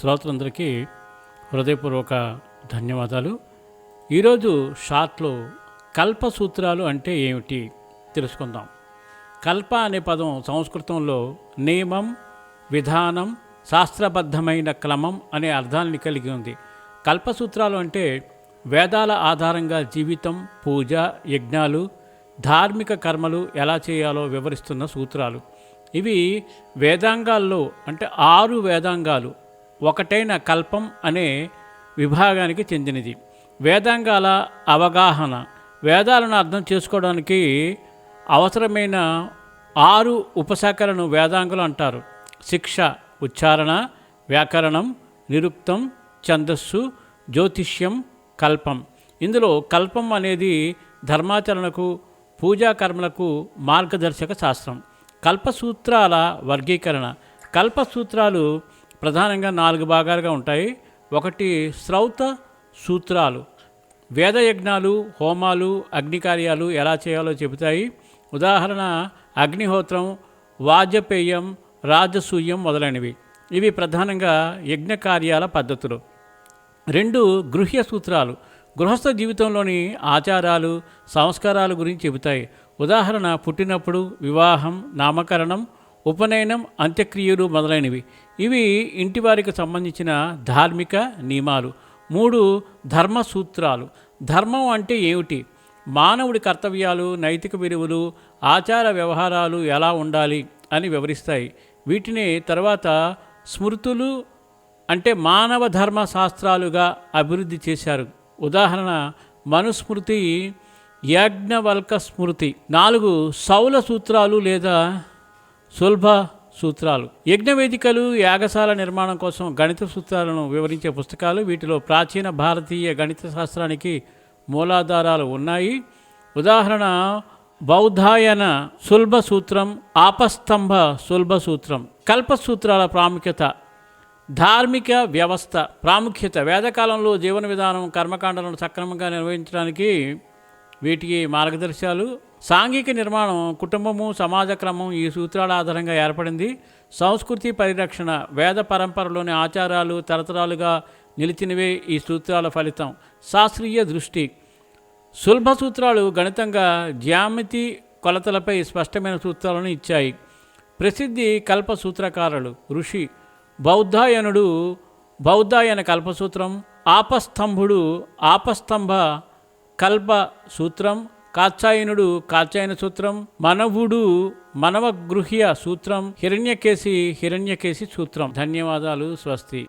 శ్రోతలందరికీ హృదయపూర్వక ధన్యవాదాలు. ఈరోజు షార్ట్లో కల్పసూత్రాలు అంటే ఏమిటి తెలుసుకుందాం. కల్ప అనే పదం సంస్కృతంలో నియమం, విధానం, శాస్త్రబద్ధమైన క్రమం అనే అర్థాన్ని కలిగి ఉంది. కల్పసూత్రాలు అంటే వేదాల ఆధారంగా జీవితం, పూజ, యజ్ఞాలు, ధార్మిక కర్మలు ఎలా చేయాలో వివరిస్తున్న సూత్రాలు. ఇవి వేదాంగాల్లో అంటే 6 వేదాంగాలు ఒకటైన కల్పం అనే విభాగానికి చెందినది. వేదాంగాల అవగాహన, వేదాలను అర్థం చేసుకోవడానికి అవసరమైన 6 ఉపశాఖలను వేదాంగాలు అంటారు. శిక్ష, ఉచ్చారణ, వ్యాకరణం, నిరుక్తం, ఛందస్సు, జ్యోతిష్యం, కల్పం. ఇందులో కల్పం అనేది ధర్మాచరణకు, పూజా కర్మలకు మార్గదర్శక శాస్త్రం. కల్పసూత్రాల వర్గీకరణ. కల్పసూత్రాలు ప్రధానంగా 4 భాగాలుగా ఉంటాయి. 1 శ్రౌత సూత్రాలు, వేదయజ్ఞాలు, హోమాలు, అగ్నికార్యాలు ఎలా చేయాలో చెబుతాయి. ఉదాహరణ అగ్నిహోత్రం, వాజపేయం, రాజసూయం మొదలైనవి. ఇవి ప్రధానంగా యజ్ఞ కార్యాల పద్ధతులు. 2 గృహ్య సూత్రాలు, గృహస్థ జీవితంలోని ఆచారాలు, సంస్కారాల గురించి చెబుతాయి. ఉదాహరణ పుట్టినప్పుడు, వివాహం, నామకరణం, ఉపనయనం, అంత్యక్రియలు మొదలైనవి. ఇవి ఇంటివారికి సంబంధించిన ధార్మిక నియమాలు. 3 ధర్మ సూత్రాలు, ధర్మం అంటే ఏమిటి, మానవుడి కర్తవ్యాలు, నైతిక విలువలు, ఆచార వ్యవహారాలు ఎలా ఉండాలి అని వివరిస్తాయి. వీటిని తర్వాత స్మృతులు అంటే మానవ ధర్మ శాస్త్రాలుగా అభివృద్ధి చేశారు. ఉదాహరణ మనుస్మృతి, యాజ్ఞవల్క స్మృతి. 4 సౌల సూత్రాలు లేదా సులభ సూత్రాలు, యజ్ఞవేదికలు, యాగశాల నిర్మాణం కోసం గణిత సూత్రాలను వివరించే పుస్తకాలు. వీటిలో ప్రాచీన భారతీయ గణిత శాస్త్రానికి మూలాధారాలు ఉన్నాయి. ఉదాహరణ బౌద్ధాయన సులభ సూత్రం, ఆపస్తంభ సులభ సూత్రం. కల్పసూత్రాల ప్రాముఖ్యత. ధార్మిక వ్యవస్థ ప్రాముఖ్యత. వేదకాలంలో జీవన విధానం, కర్మకాండలను సక్రమంగా నిర్వహించడానికి వీటికి మార్గదర్శకాలు. సాంఘిక నిర్మాణం, కుటుంబము, సమాజ క్రమం ఈ సూత్రాల ఆధారంగా ఏర్పడింది. సంస్కృతి పరిరక్షణ, వేద పరంపరలోని ఆచారాలు తరతరాలుగా నిలిచినవే ఈ సూత్రాల ఫలితం. శాస్త్రీయ దృష్టి. సులభ సూత్రాలు గణితంగా జ్యామితి కొలతలపై స్పష్టమైన సూత్రాలను ఇచ్చాయి. ప్రసిద్ధి కల్ప సూత్రకారులు. ఋషి బౌద్ధాయనుడు బౌద్ధాయన కల్పసూత్రం, ఆపస్తంభుడు ఆపస్తంభ కల్ప సూత్రం, కాత్యాయనుడు కాత్యాయన సూత్రం, మనవుడు మనవగృహ్య సూత్రం, హిరణ్యకేశి హిరణ్యకేశి సూత్రం. ధన్యవాదాలు. స్వస్తి.